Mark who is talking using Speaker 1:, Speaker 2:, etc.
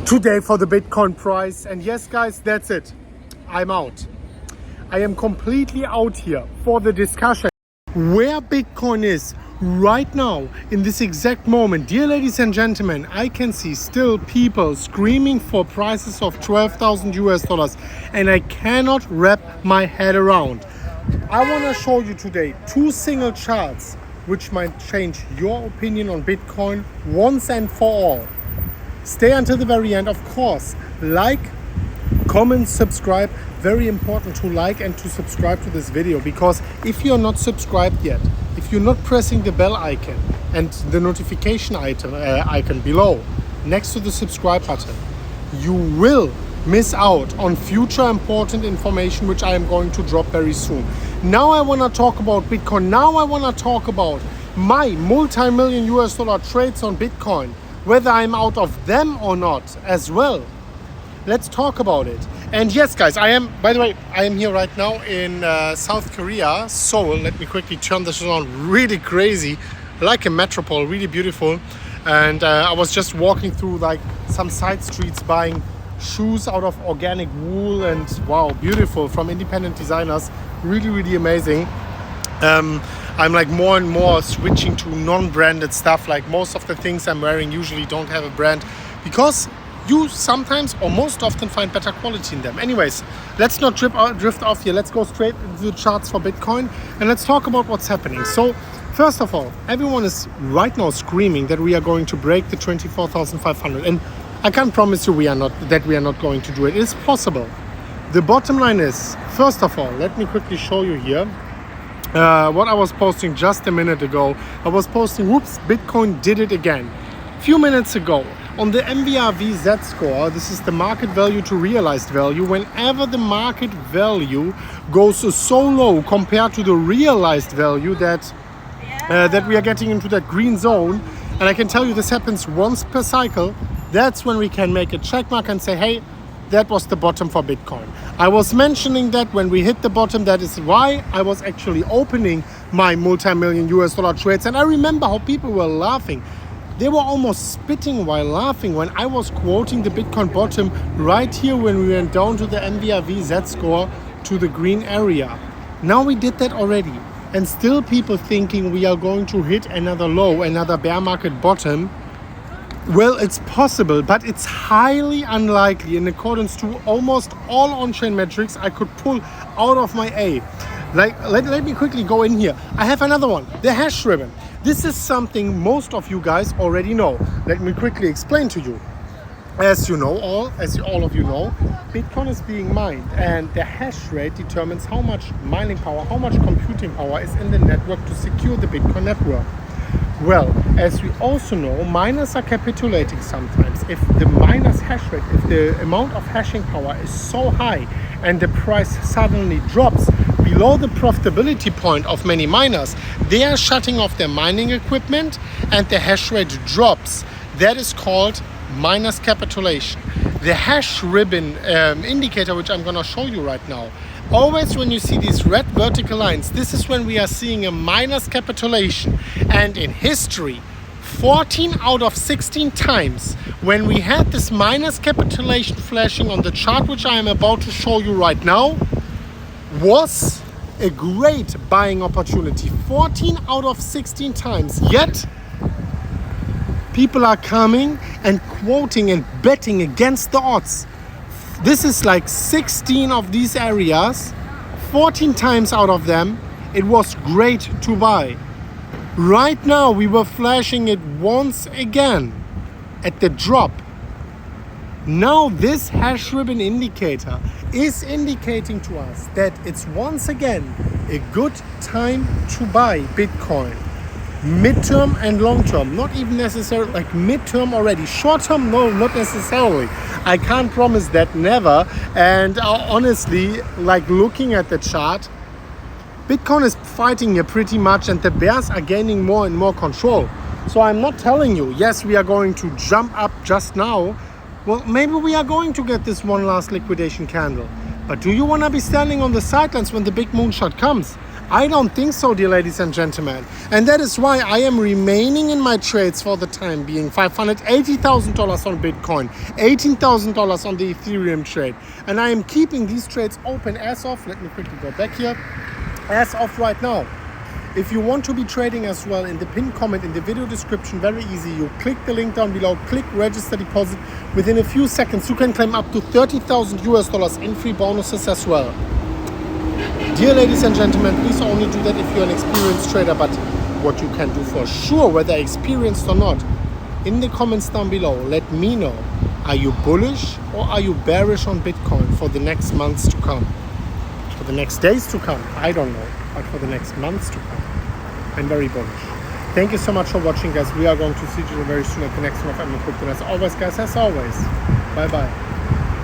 Speaker 1: today for the Bitcoin price. And yes guys, that's it, I'm out. I am completely out here for the discussion where Bitcoin is right now in this exact moment. Dear ladies and gentlemen, I can see still people screaming for prices of 12,000 US dollars, and I cannot wrap my head around. I want to show you today two single charts which might change your opinion on Bitcoin once and for all. Stay until the very end, of course. Like, comment, subscribe. Very important to like and to subscribe to this video, because if you're not subscribed yet, if you're not pressing the bell icon and the notification icon below next to the subscribe button, you will miss out on future important information which I am going to drop very soon. Now I want to talk about Bitcoin. Now I want to talk about my multi-million US dollar trades on Bitcoin, whether I'm out of them or not as well. Let's talk about it. And yes guys, I am here right now in South Korea, Seoul. Let me quickly turn this on. Really crazy, like a metropole, really beautiful. And I was just walking through like some side streets buying shoes out of organic wool, and wow, beautiful, from independent designers. Really amazing. I'm like more and more switching to non-branded stuff. Like most of the things I'm wearing usually don't have a brand, because you sometimes or most often find better quality in them. Anyways, let's not drift off here. Let's go straight into the charts for Bitcoin and let's talk about what's happening. So first of all, everyone is right now screaming that we are going to break the 24,500, and I can't promise you we are not going to do it. It's possible. The bottom line is, first of all, let me quickly show you here what I was posting just a minute ago. I was posting, whoops, Bitcoin did it again. A few minutes ago, on the MVRV Z-score, this is the market value to realized value. Whenever the market value goes so low compared to the realized value that we are getting into that green zone, and I can tell you this happens once per cycle, that's when we can make a check mark and say, hey, that was the bottom for Bitcoin. I was mentioning that when we hit the bottom, that is why I was actually opening my multi-million US dollar trades. And I remember how people were laughing. They were almost spitting while laughing when I was quoting the Bitcoin bottom right here when we went down to the MVRV Z-score to the green area. Now we did that already. And still people thinking we are going to hit another low, another bear market bottom. Well, it's possible, but it's highly unlikely in accordance to almost all on-chain metrics I could pull out of my A. Like, let me quickly go in here. I have another one, the hash ribbon. This is something most of you guys already know. Let me quickly explain to you. As all of you know, Bitcoin is being mined, and the hash rate determines how much mining power, how much computing power is in the network to secure the Bitcoin network. Well, as we also know, miners are capitulating sometimes. If the miner's hash rate, if the amount of hashing power is so high and the price suddenly drops below the profitability point of many miners, they are shutting off their mining equipment and the hash rate drops. That is called miner's capitulation. The hash ribbon indicator, which I'm going to show you right now, always when you see these red vertical lines, this is when we are seeing a miner's capitulation. And in history, 14 out of 16 times when we had this miner's capitulation flashing on the chart, which I am about to show you right now, was a great buying opportunity. 14 out of 16 times. Yet people are coming and quoting and betting against the odds. This is like 16 of these areas, 14 times out of them, it was great to buy. Right now, we were flashing it once again at the drop. Now this hash ribbon indicator is indicating to us that it's once again a good time to buy Bitcoin. Midterm and long term, not even necessarily, like midterm already. Short term, no, not necessarily. I can't promise that, never. And honestly, like looking at the chart, Bitcoin is fighting here pretty much, and the bears are gaining more and more control. So I'm not telling you, yes, we are going to jump up just now. Well, maybe we are going to get this one last liquidation candle. But do you want to be standing on the sidelines when the big moonshot comes? I don't think so, dear ladies and gentlemen. And that is why I am remaining in my trades for the time being. $580,000 on Bitcoin, $18,000 on the Ethereum trade. And I am keeping these trades open as of, let me quickly go back here, as of right now. If you want to be trading as well, in the pinned comment in the video description, very easy. You click the link down below, click register deposit. Within a few seconds, you can claim up to $30,000 in free bonuses as well. Dear ladies and gentlemen, please only do that if you're an experienced trader. But what you can do for sure, whether experienced or not, in the comments down below, let me know. Are you bullish or are you bearish on Bitcoin for the next months to come? For the next days to come? I don't know. But for the next months to come, I'm very bullish. Thank you so much for watching, guys. We are going to see each other very soon at the next one of Crypto. As always, guys, as always, bye-bye.